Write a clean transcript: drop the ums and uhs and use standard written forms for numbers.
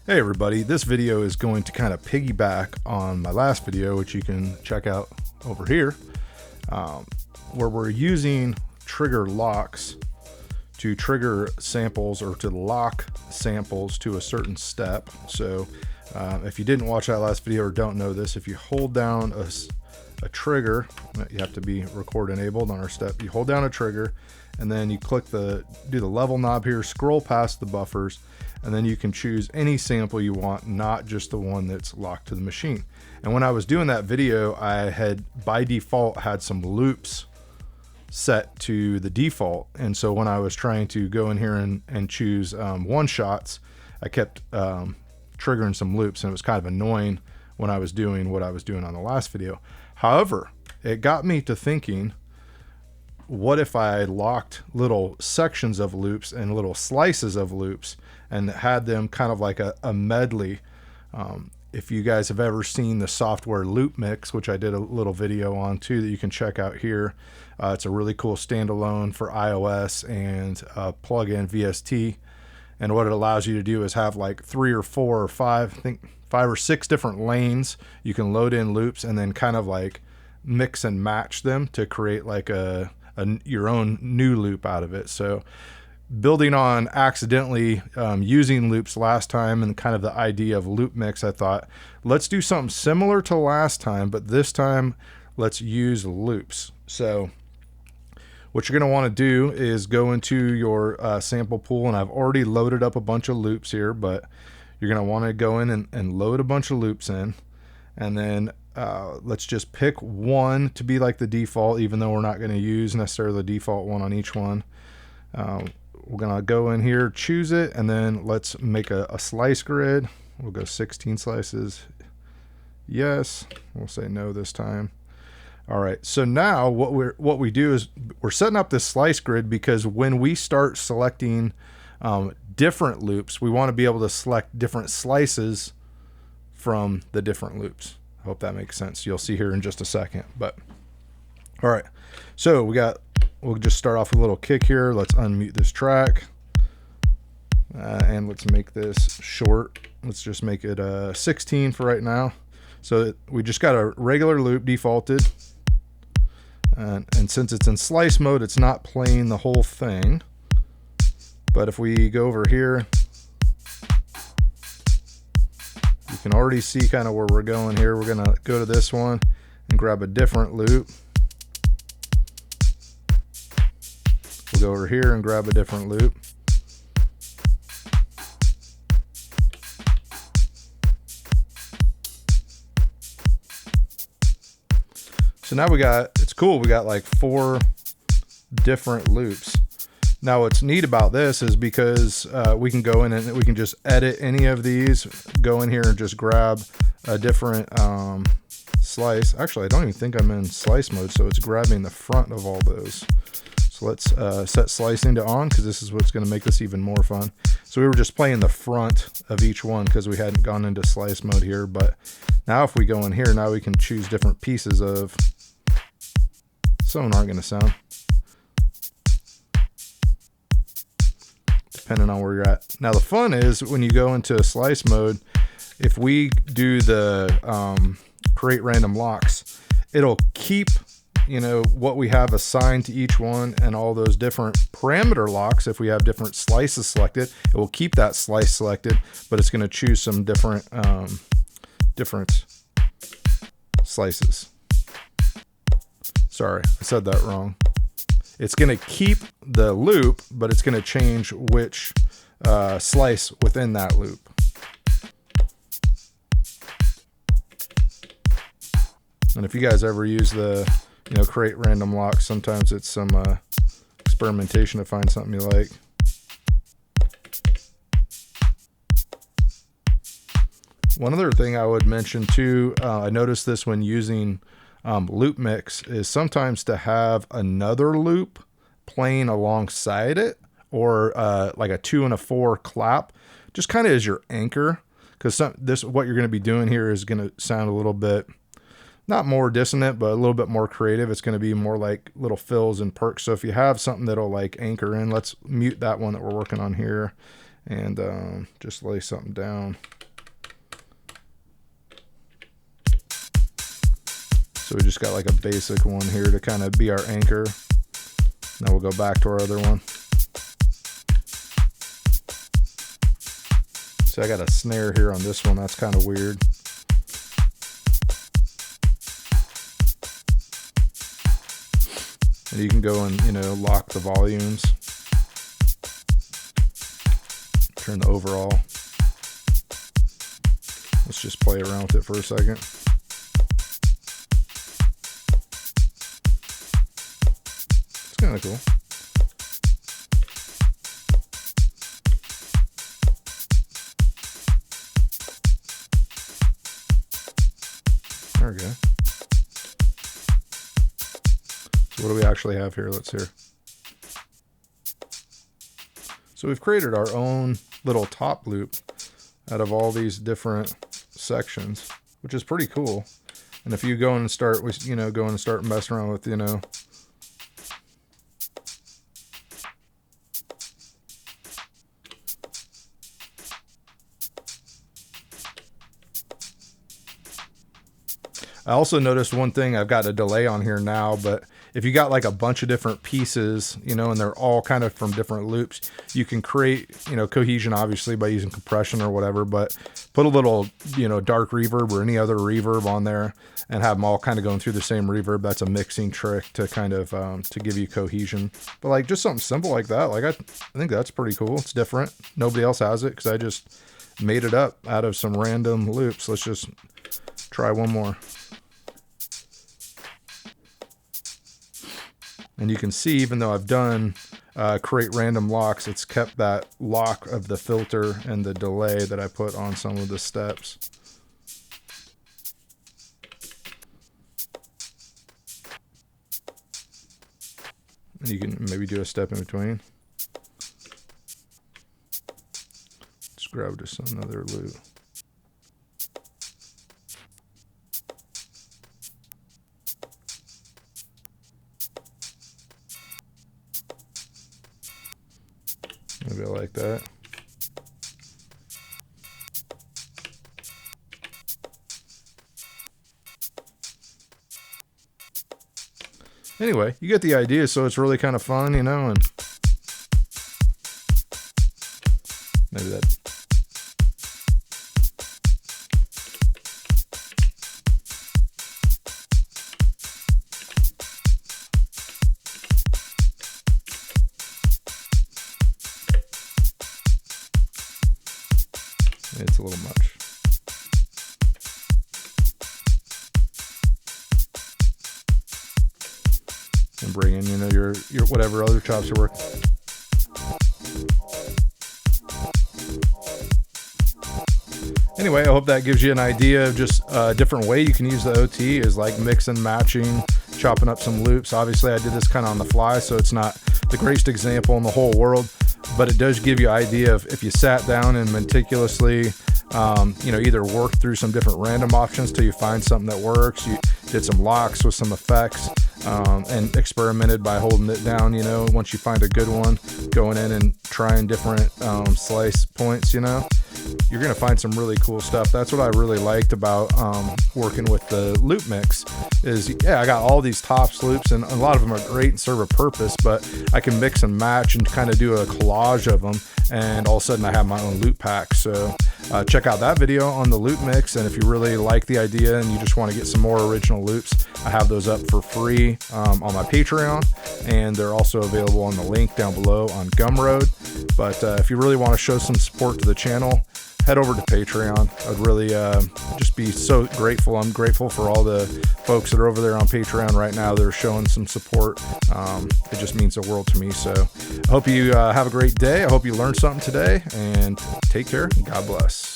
Hey everybody, this video is going to kind of piggyback on my last video, which you can check out over here, where we're using trigger locks to trigger samples or to lock samples to a certain step. So if you didn't watch that last video or don't know this, if you hold down a trigger, you have to be record enabled on our step. You hold down a trigger and then you click do the level knob here, scroll past the buffers, and then you can choose any sample you want, not just the one that's locked to the machine. And when I was doing that video, I had by default had some loops set to the default. And so when I was trying to go in here and choose one shots, I kept triggering some loops, and it was kind of annoying when I was doing what I was doing on the last video. However, it got me to thinking, what if I locked little sections of loops and little slices of loops and had them kind of like a medley? If you guys have ever seen the software Loop Mix, which I did a little video on too that you can check out here, it's a really cool standalone for iOS and plug-in VST. And what it allows you to do is have like 3 or 4 or 5, I think 5 or 6 different lanes. You can load in loops and then kind of like mix and match them to create like your own new loop out of it. So building on accidentally using loops last time and kind of the idea of Loop Mix, I thought, let's do something similar to last time, but this time let's use loops. So what you're going to want to do is go into your sample pool, and I've already loaded up a bunch of loops here, but you're going to want to go in and load a bunch of loops in, and then let's just pick one to be like the default, even though we're not going to use necessarily the default one on each one. We're going to go in here, choose it, and then let's make a slice grid. We'll go 16 slices. Yes. We'll say no this time. All right. So now what we do is we're setting up this slice grid because when we start selecting different loops, we want to be able to select different slices from the different loops. I hope that makes sense. You'll see here in just a second. But all right. So we'll just start off with a little kick here. Let's unmute this track. And let's make this short. Let's just make it 16 for right now. So we just got a regular loop defaulted. And since it's in slice mode, it's not playing the whole thing. But if we go over here, you can already see kind of where we're going here. We're going to go to this one and grab a different loop. We'll go over here and grab a different loop. So now it's cool. We got like 4 different loops. Now what's neat about this is because we can go in and we can just edit any of these, go in here and just grab a different slice. Actually, I don't even think I'm in slice mode, so it's grabbing the front of all those. So let's set slicing to on, because this is what's going to make this even more fun. So we were just playing the front of each one because we hadn't gone into slice mode here. But now if we go in here, now we can choose different pieces of. Some aren't going to sound, depending on where you're at. Now the fun is when you go into slice mode, if we do the create random locks, it'll keep what we have assigned to each one and all those different parameter locks. If we have different slices selected, it will keep that slice selected, but it's going to choose some different slices. Sorry, I said that wrong. It's going to keep the loop, but it's going to change which slice within that loop. And if you guys ever use the create random locks, sometimes it's some experimentation to find something you like. One other thing I would mention too, I noticed this when using Loop Mix, is sometimes to have another loop playing alongside it, or like a 2 and a 4 clap, just kind of as your anchor, because what you're going to be doing here is going to sound a little bit, not more dissonant, but a little bit more creative. It's going to be more like little fills and perks. So if you have something that'll like anchor in, let's mute that one that we're working on here, and just lay something down. So we just got like a basic one here to kind of be our anchor. Now we'll go back to our other one. So I got a snare here on this one. That's kind of weird. And you can go and, you know, lock the volumes. Turn the overall. Let's just play around with it for a second. It's kind of cool. There we go. So what do we actually have here? Let's hear. So we've created our own little top loop out of all these different sections, which is pretty cool. And if you go and start with, you know, go and start messing around with, you know, I also noticed one thing. I've got a delay on here now, but if you got like a bunch of different pieces, you know, and they're all kind of from different loops, you can create, you know, cohesion obviously by using compression or whatever, but put a little, you know, dark reverb or any other reverb on there and have them all kind of going through the same reverb. That's a mixing trick to kind of, to give you cohesion. But like just something simple like that, like I think that's pretty cool. It's different. Nobody else has it because I just made it up out of some random loops. Let's just try one more. And you can see, even though I've done create random locks, it's kept that lock of the filter and the delay that I put on some of the steps. And you can maybe do a step in between. Let's grab just another loop. Maybe I like that. Anyway, you get the idea, so it's really kind of fun, you know, and maybe that. It's a little much. And bring in, you know, your whatever other chops are working. Anyway, I hope that gives you an idea of just a different way you can use the OT is like mix and matching, chopping up some loops. Obviously, I did this kind of on the fly, so it's not the greatest example in the whole world, but it does give you an idea of if you sat down and meticulously, you know, either work through some different random options till you find something that works. You did some locks with some effects, and experimented by holding it down, you know, once you find a good one, going in and trying different slice points, you know, you're going to find some really cool stuff. That's what I really liked about working with the loop mix is, yeah, I got all these tops loops and a lot of them are great and serve a purpose, but I can mix and match and kind of do a collage of them, and all of a sudden I have my own loop pack. So check out that video on the loop mix, and if you really like the idea and you just want to get some more original loops, I have those up for free on my Patreon, and they're also available on the link down below on Gumroad. But if you really want to show some support to the channel, head over to Patreon. I'd really just be so grateful. I'm grateful for all the folks that are over there on Patreon right now. They're showing some support. It just means the world to me. So I hope you have a great day. I hope you learned something today, and take care. God bless.